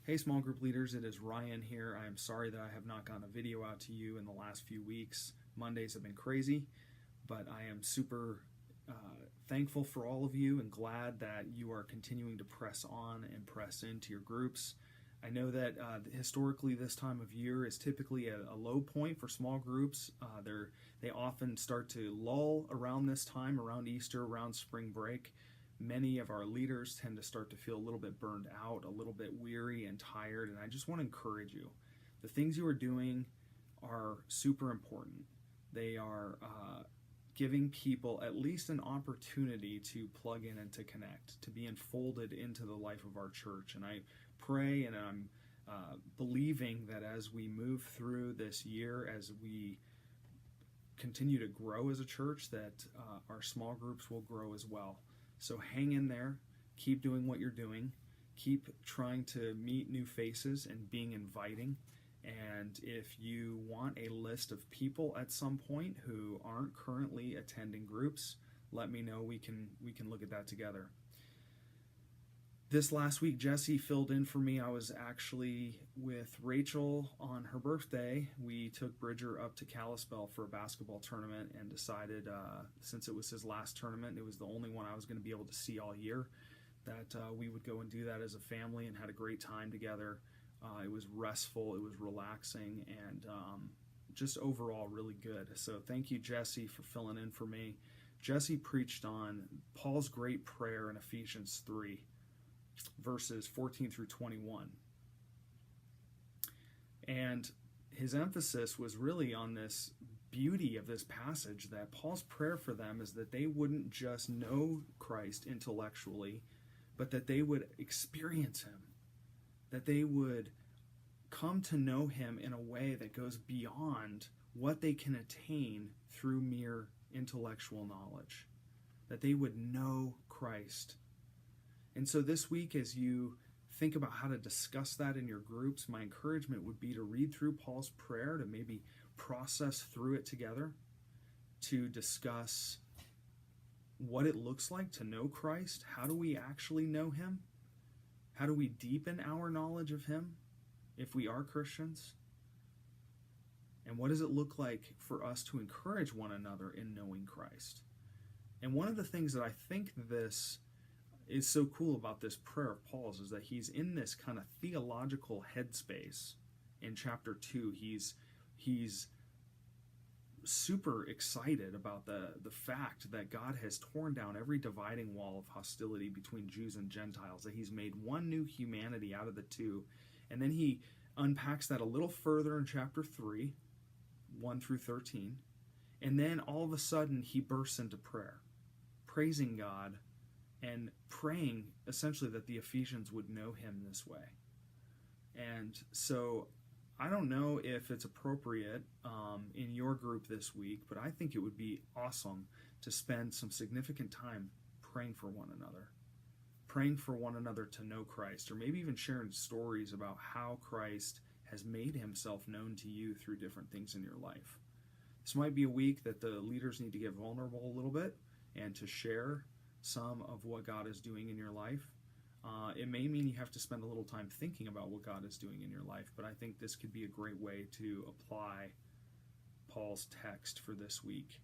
Hey, small group leaders, it is Ryan here. I am sorry that I have not gotten a video out to you in the last few weeks. Mondays have been crazy, but I am super thankful for all of you and glad that you are continuing to press on and press into your groups. I know that historically this time of year is typically a low point for small groups. They often start to lull around this time, around Easter, around spring break. Many of our leaders tend to start to feel a little bit burned out, a little bit weary and tired, and I just want to encourage you. The things you are doing are super important. They are giving people at least an opportunity to plug in and to connect, to be enfolded into the life of our church. And I pray and I'm believing that as we move through this year, as we continue to grow as a church, that our small groups will grow as well. So hang in there, keep doing what you're doing, keep trying to meet new faces and being inviting. And if you want a list of people at some point who aren't currently attending groups, let me know. We can look at that together. This last week, Jesse filled in for me. I was actually with Rachel on her birthday. We took Bridger up to Kalispell for a basketball tournament and decided, since it was his last tournament, it was the only one I was going to be able to see all year, that we would go and do that as a family, and had a great time together. It was restful, it was relaxing, and just overall really good. So thank you, Jesse, for filling in for me. Jesse preached on Paul's great prayer in Ephesians 3. Verses 14 through 21. And his emphasis was really on this beauty of this passage, that Paul's prayer for them is that they wouldn't just know Christ intellectually, but that they would experience him, that they would come to know him in a way that goes beyond what they can attain through mere intellectual knowledge, that they would know Christ. And so this week, as you think about how to discuss that in your groups, my encouragement would be to read through Paul's prayer, to maybe process through it together, to discuss what it looks like to know Christ. How do we actually know him? How do we deepen our knowledge of him if we are Christians? And what does it look like for us to encourage one another in knowing Christ? And one of the things that I think this is so cool about this prayer of Paul's is that he's in this kind of theological headspace in chapter 2. He's super excited about the fact that God has torn down every dividing wall of hostility between Jews and Gentiles, that he's made one new humanity out of the two. And then he unpacks that a little further in chapter 3, 1 through 13. And then all of a sudden he bursts into prayer, praising God and praying essentially that the Ephesians would know him this way. And so I don't know if it's appropriate in your group this week, but I think it would be awesome to spend some significant time praying for one another to know Christ, or maybe even sharing stories about how Christ has made himself known to you through different things in your life. This might be a week that the leaders need to get vulnerable a little bit and to share some of what God is doing in your life. It may mean you have to spend a little time thinking about what God is doing in your life, but I think this could be a great way to apply Paul's text for this week.